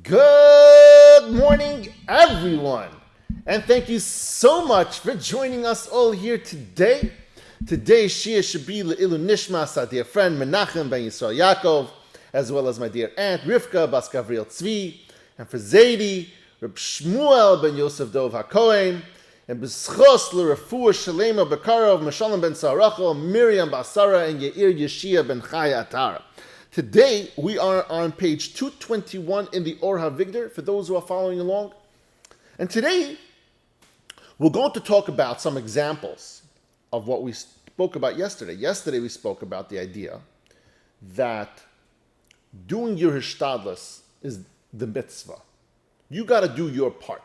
Good morning, everyone, and thank you so much for joining us all here today. Today's Shia should be Le'ilu Nishmas, our dear friend Menachem ben Yisrael Yaakov, as well as my dear aunt Rivka Bas Gavriel Tzvi, and for Zaidi, Reb Shmuel ben Yosef Dov HaKohen, and B'schos L'Refuah Shalema Bekarov Meshalem ben Sarachel, Miriam Basara, and Yair Yeshia ben Chaya Atara. Today, we are on page 221 in the Or HaVigdor, for those who are following along. And today, we're going to talk about some examples of what we spoke about yesterday. Yesterday, we spoke about the idea that doing your hishtadlus is the mitzvah. You got to do your part.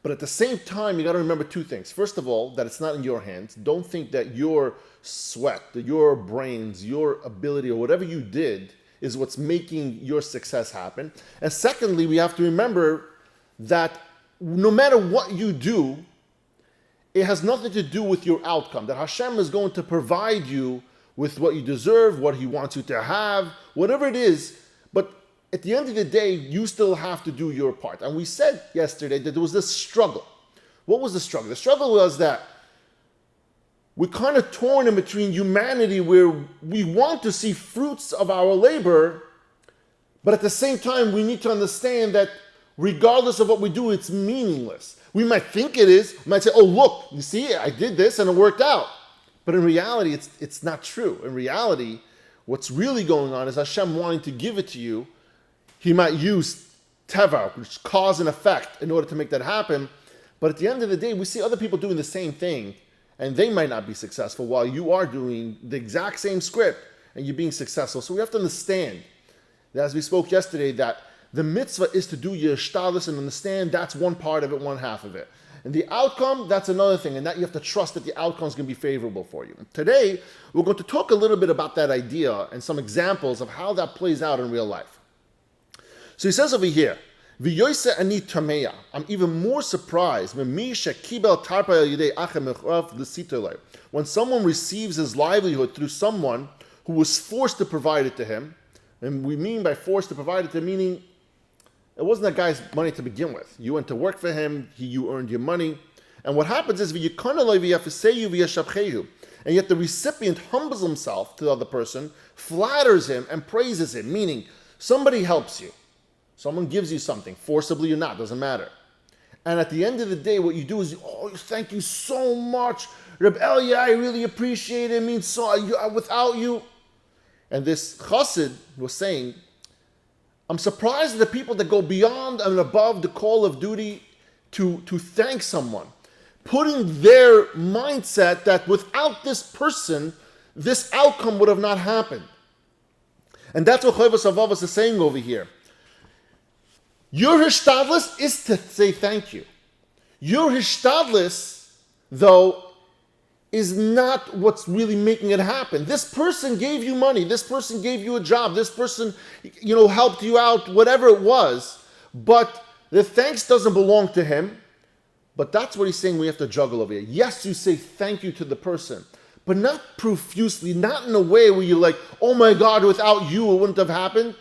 But at the same time, you got to remember two things. First of all, that it's not in your hands. Don't think that your sweat, your brains, your ability, or whatever you did is what's making your success happen. And secondly, we have to remember that no matter what you do, it has nothing to do with your outcome. That Hashem is going to provide you with what you deserve, what He wants you to have, whatever it is. But at the end of the day, you still have to do your part. And we said yesterday that there was this struggle. What was the struggle? The struggle was that we're kind of torn in between humanity where we want to see fruits of our labor, but at the same time, we need to understand that regardless of what we do, it's meaningless. We might think it is. We might say, oh, look, you see, I did this and it worked out. But in reality, it's not true. In reality, what's really going on is Hashem wanting to give it to you. He might use teva, which is cause and effect, in order to make that happen. But at the end of the day, we see other people doing the same thing, and they might not be successful while you are doing the exact same script and you're being successful. So we have to understand that, as we spoke yesterday, that the mitzvah is to do your hishtadlus and understand that's one part of it, one half of it. And the outcome, that's another thing, and that you have to trust that the outcome is going to be favorable for you. Today, we're going to talk a little bit about that idea and some examples of how that plays out in real life. So he says over here, V'yoyse ani tameya. I'm even more surprised when someone receives his livelihood through someone who was forced to provide it to him. And we mean by forced to provide it to, meaning it wasn't that guy's money to begin with. You went to work for him, you earned your money. And what happens is, and yet the recipient humbles himself to the other person, flatters him, and praises him, meaning somebody helps you. Someone gives you something, forcibly or not, doesn't matter. And at the end of the day, what you do is, thank you so much. Reb Elia, I really appreciate it. It means so, without you. And this chassid was saying, I'm surprised at the people that go beyond and above the call of duty to thank someone, putting their mindset that without this person, this outcome would have not happened. And that's what Rav Av is saying over here. Your hishtadlus is to say thank you. Your hishtadlus, though, is not what's really making it happen. This person gave you money. This person gave you a job. This person, helped you out, whatever it was. But the thanks doesn't belong to him. But that's what he's saying we have to juggle over here. Yes, you say thank you to the person, but not profusely, not in a way where you're like, oh my God, without you, it wouldn't have happened.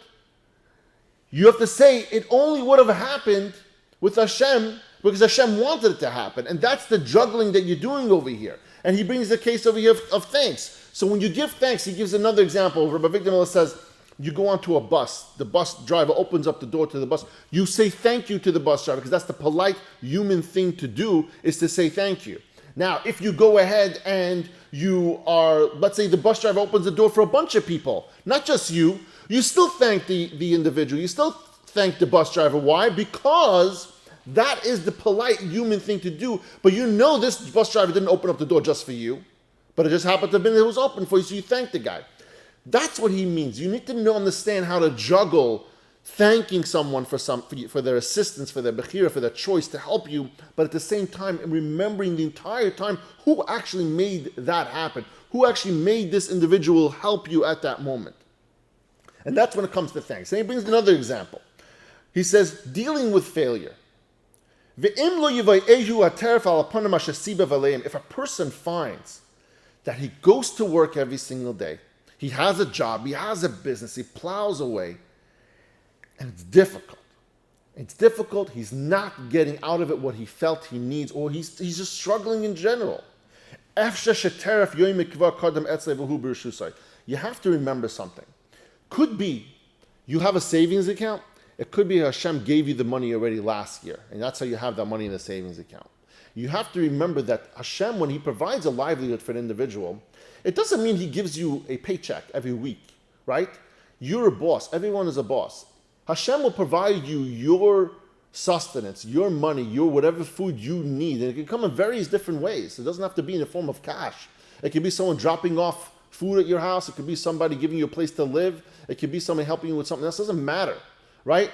You have to say it only would have happened with Hashem because Hashem wanted it to happen. And that's the juggling that you're doing over here. And he brings the case over here of thanks. So when you give thanks, he gives another example. Rav Av says, you go onto a bus. The bus driver opens up the door to the bus. You say thank you to the bus driver because that's the polite human thing to do, is to say thank you. Now, if you go ahead and you are, let's say the bus driver opens the door for a bunch of people, not just you, you still thank the individual. You still thank the bus driver. Why? Because that is the polite human thing to do. But this bus driver didn't open up the door just for you, but it just happened to have been it was open for you, so you thank the guy. That's what he means. You need to understand how to juggle thanking someone for their assistance, for their bechira, for their choice to help you, but at the same time remembering the entire time who actually made that happen, who actually made this individual help you at that moment. And that's when it comes to thanks. And he brings another example. He says, dealing with failure. If a person finds that he goes to work every single day, He has a job, he has a business, he plows away, and it's difficult. It's difficult. He's not getting out of it what he felt he needs, or he's just struggling in general. You have to remember something. Could be you have a savings account. It could be Hashem gave you the money already last year, and that's how you have that money in the savings account. You have to remember that Hashem, when he provides a livelihood for an individual, it doesn't mean he gives you a paycheck every week, right? You're a boss. Everyone is a boss. Hashem will provide you your sustenance, your money, your whatever food you need. And it can come in various different ways. It doesn't have to be in the form of cash. It can be someone dropping off food at your house. It could be somebody giving you a place to live. It could be somebody helping you with something else. It doesn't matter, right?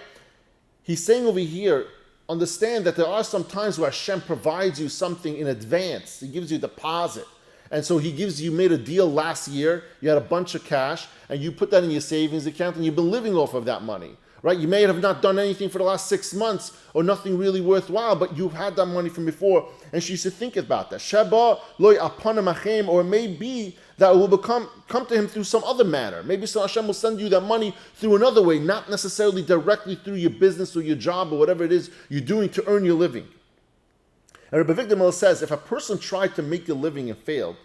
He's saying over here, understand that there are some times where Hashem provides you something in advance. He gives you a deposit. And so you made a deal last year, you had a bunch of cash, and you put that in your savings account, and you've been living off of that money, right? You may have not done anything for the last 6 months, or nothing really worthwhile, but you've had that money from before, and she should think about that. Sheba loy apanam achem, or it may be that it will come to him through some other manner. Maybe Hashem will send you that money through another way, not necessarily directly through your business or your job or whatever it is you're doing to earn your living. And Rabbi Avigdor says, if a person tried to make a living and failed,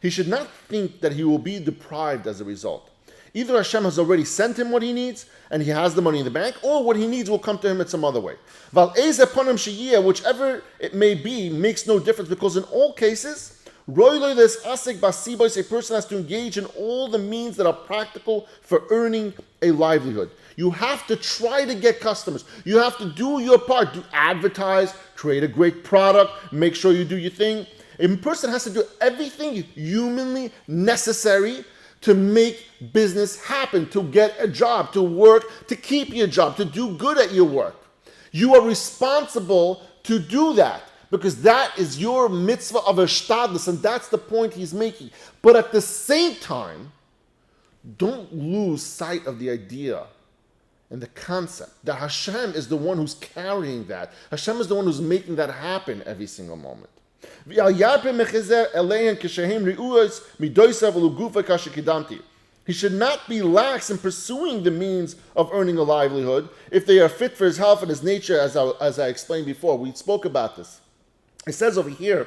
he should not think that he will be deprived as a result. Either Hashem has already sent him what he needs, and he has the money in the bank, or what he needs will come to him in some other way. Whichever it may be, makes no difference, because in all cases, a person has to engage in all the means that are practical for earning a livelihood. You have to try to get customers. You have to do your part. Advertise, create a great product, make sure you do your thing. A person has to do everything humanly necessary to make business happen, to get a job, to work, to keep your job, to do good at your work. You are responsible to do that, because that is your mitzvah of hishtadlus, and that's the point he's making. But at the same time, don't lose sight of the idea and the concept that Hashem is the one who's carrying that. Hashem is the one who's making that happen every single moment. He should not be lax in pursuing the means of earning a livelihood if they are fit for his health and his nature, as I explained before. We spoke about this. It says over here,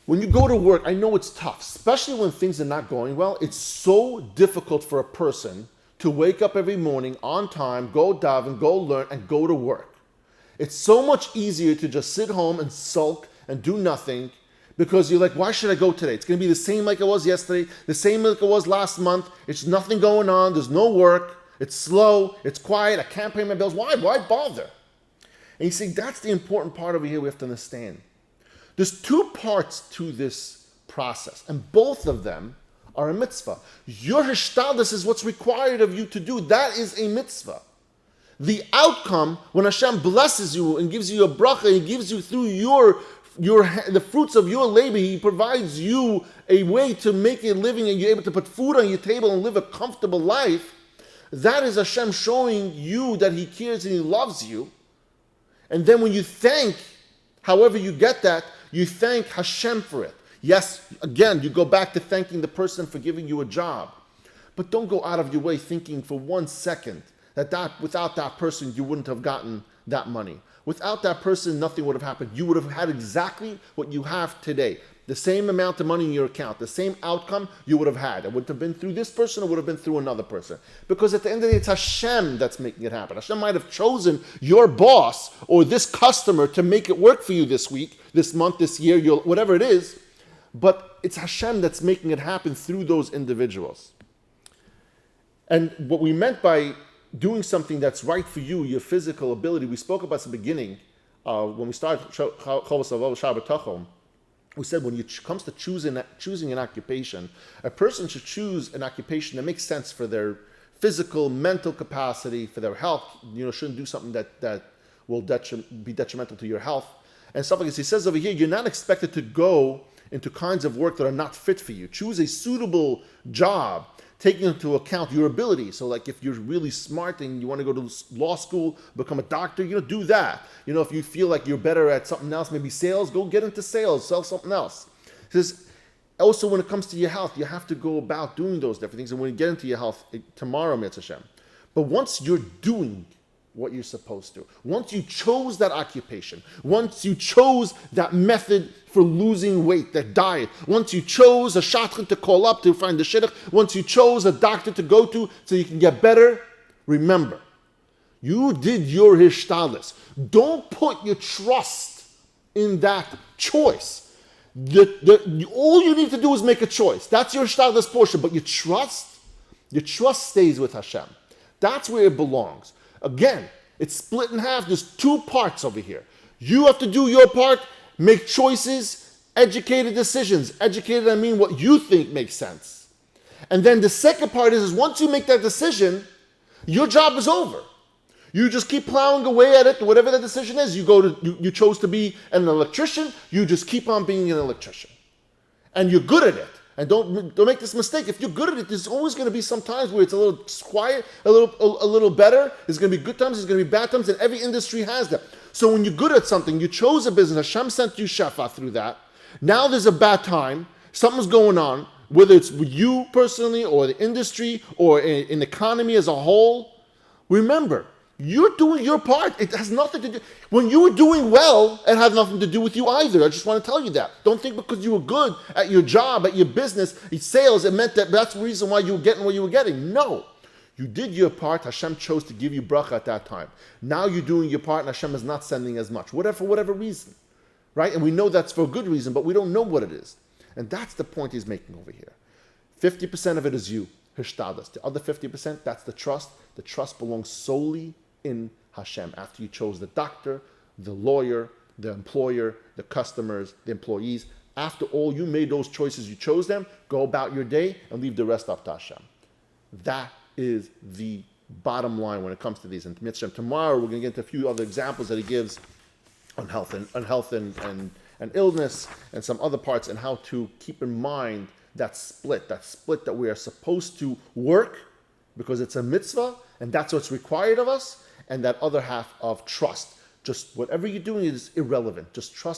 when you go to work, I know it's tough, especially when things are not going well. It's so difficult for a person to wake up every morning on time, go daven, go learn, and go to work. It's so much easier to just sit home and sulk and do nothing, because you're like, why should I go today? It's going to be the same like it was yesterday, the same like it was last month. It's nothing going on. There's no work. It's slow. It's quiet. I can't pay my bills. Why bother? And you see, that's the important part over here we have to understand. There's two parts to this process, and both of them are a mitzvah. Your hishtadlus is what's required of you to do. That is a mitzvah. The outcome, when Hashem blesses you and gives you a bracha, He gives you through the fruits of your labor, He provides you a way to make a living, and you're able to put food on your table and live a comfortable life. That is Hashem showing you that He cares and He loves you. And then when you thank, however you get that, you thank Hashem for it. Yes, again, you go back to thanking the person for giving you a job. But don't go out of your way thinking for 1 second that without that person, you wouldn't have gotten that money. Without that person, nothing would have happened. You would have had exactly what you have today. The same amount of money in your account, the same outcome you would have had. It wouldn't have been through this person, it would have been through another person. Because at the end of the day, it's Hashem that's making it happen. Hashem might have chosen your boss or this customer to make it work for you this week, this month, this year, whatever it is. But it's Hashem that's making it happen through those individuals. And what we meant by doing something that's right for you, your physical ability, we spoke about at the beginning, when we started Shaar HaBitachon. We said when it comes to choosing an occupation, a person should choose an occupation that makes sense for their physical, mental capacity, for their health. Shouldn't do something that will be detrimental to your health. And stuff like this. He says over here, you're not expected to go into kinds of work that are not fit for you. Choose a suitable job, taking into account your ability. So like if you're really smart and you want to go to law school, become a doctor, do that. If you feel like you're better at something else, maybe sales, go get into sales, sell something else. He says, also when it comes to your health, you have to go about doing those different things. And when you get into your health, tomorrow, Mitzvah Hashem. But once you're doing what you're supposed to. Once you chose that occupation, once you chose that method for losing weight, that diet, once you chose a shadchan to call up to find the shidduch, once you chose a doctor to go to so you can get better, remember, you did your hishtadlus. Don't put your trust in that choice. All you need to do is make a choice. That's your hishtadlus portion, but your trust stays with Hashem. That's where it belongs. Again, it's split in half. There's two parts over here. You have to do your part, make choices, educated decisions. Educated, I mean what you think makes sense. And then the second part is once you make that decision, your job is over. You just keep plowing away at it, whatever the decision is. You chose to be an electrician, you just keep on being an electrician. And you're good at it. And don't make this mistake. If you're good at it, there's always going to be some times where it's a little quiet, a little better. There's going to be good times, there's going to be bad times, and every industry has that. So when you're good at something, you chose a business, Hashem sent you shefa through that. Now there's a bad time, something's going on, whether it's with you personally or the industry or in the economy as a whole. Remember, you're doing your part. It has nothing to do. When you were doing well, it had nothing to do with you either. I just want to tell you that. Don't think because you were good at your job, at your business, your sales, it meant that's the reason why you were getting what you were getting. No. You did your part. Hashem chose to give you bracha at that time. Now you're doing your part and Hashem is not sending as much. For whatever reason. Right? And we know that's for a good reason, but we don't know what it is. And that's the point he's making over here. 50% of it is you, hishtadlus. The other 50%, that's the trust. The trust belongs solely in Hashem. After you chose the doctor, the lawyer, the employer, the customers, the employees, after all you made those choices, you chose them, go about your day and leave the rest up to Hashem. That is the bottom line when it comes to these. And tomorrow we're going to get into a few other examples that he gives on health and illness and some other parts, and how to keep in mind that split that we are supposed to work because it's a mitzvah and that's what's required of us, and that other half of trust. Just whatever you're doing is irrelevant. Just trust